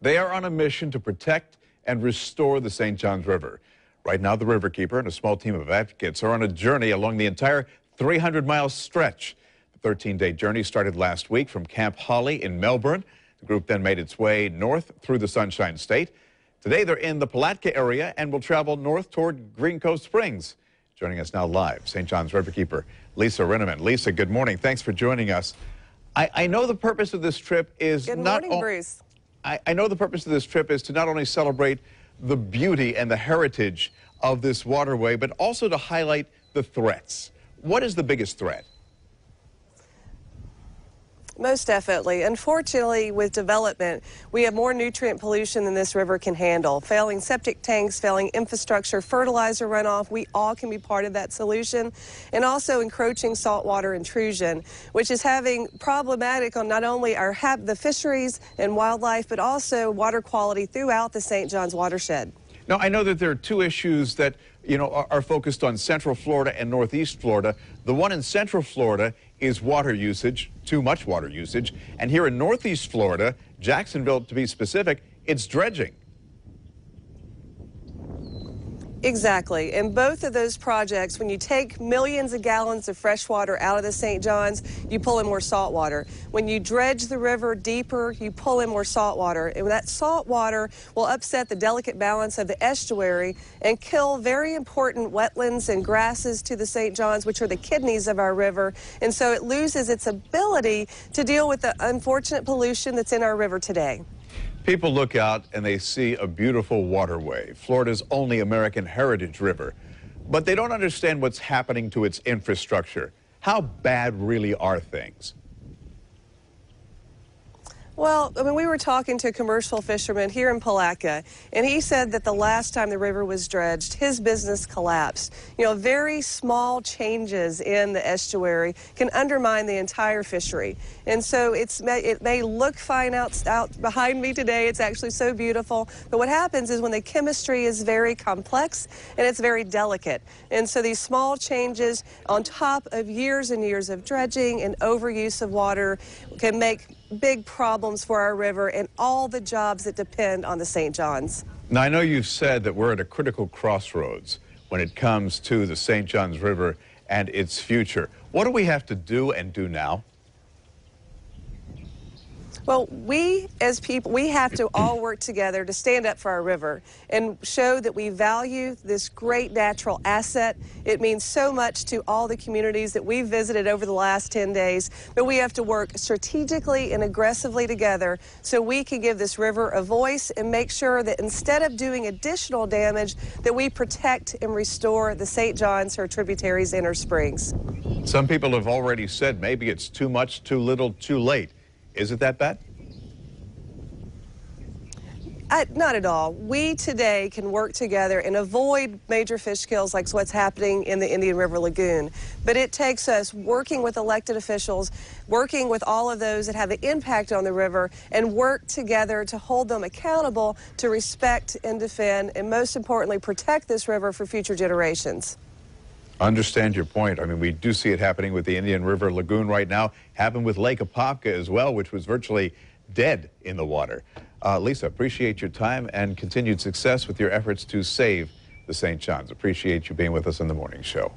They are on a mission to protect and restore the St. Johns River. Right now, the Riverkeeper and a small team of advocates are on a journey along the entire 300-mile stretch. The 13-day journey started last week from Camp Holly in Melbourne. The group then made its way north through the Sunshine State. Today, they're in the Palatka area and will travel north toward Green Cove Springs. Joining us now live, St. Johns Riverkeeper Lisa Rinneman. Lisa, good morning. Thanks for joining us. I know the purpose of this trip is Good morning, Bruce. I know the purpose of this trip is to not only celebrate the beauty and the heritage of this waterway, but also to highlight the threats. What is the biggest threat? Most definitely. Unfortunately, with development, we have more nutrient pollution than this river can handle. Failing septic tanks, failing infrastructure, fertilizer runoff, we all can be part of that solution. And also encroaching saltwater intrusion, which is having problematic on not only the fisheries and wildlife, but also water quality throughout the St. Johns watershed. Now, I know that there are two issues that, are focused on Central Florida and Northeast Florida. The one in Central Florida is water usage, too much water usage. And here in Northeast Florida, Jacksonville to be specific, it's dredging. Exactly. In both of those projects, when you take millions of gallons of fresh water out of the St. Johns, you pull in more salt water. When you dredge the river deeper, you pull in more salt water. And that salt water will upset the delicate balance of the estuary and kill very important wetlands and grasses to the St. Johns, which are the kidneys of our river. And so it loses its ability to deal with the unfortunate pollution that's in our river today. People look out and they see a beautiful waterway, Florida's only American heritage river, but they don't understand what's happening to its infrastructure. How bad really are things? Well, we were talking to a commercial fisherman here in Palatka, and he said that the last time the river was dredged, his business collapsed. Very small changes in the estuary can undermine the entire fishery. And so it may look fine out behind me today. It's actually so beautiful. But what happens is when the chemistry is very complex and it's very delicate. And so these small changes on top of years and years of dredging and overuse of water can make big problems for our river and all the jobs that depend on the St. Johns. Now, I know you've said that we're at a critical crossroads when it comes to the St. Johns River and its future. What do we have to do and do now? Well, we as people, we have to all work together to stand up for our river and show that we value this great natural asset. It means so much to all the communities that we've visited over the last 10 days, but we have to work strategically and aggressively together so we can give this river a voice and make sure that instead of doing additional damage, that we protect and restore the St. Johns, her tributaries, and her springs. Some people have already said maybe it's too much, too little, too late. Is it that bad? Not at all. We today can work together and avoid major fish kills like what's happening in the Indian River Lagoon. But it takes us working with elected officials, working with all of those that have an impact on the river, and work together to hold them accountable to respect and defend, and most importantly, protect this river for future generations. Understand your point. I mean, we do see it happening with the Indian River Lagoon right now. Happened with Lake Apopka as well, which was virtually dead in the water. Lisa, appreciate your time and continued success with your efforts to save the St. Johns. Appreciate you being with us in the morning show.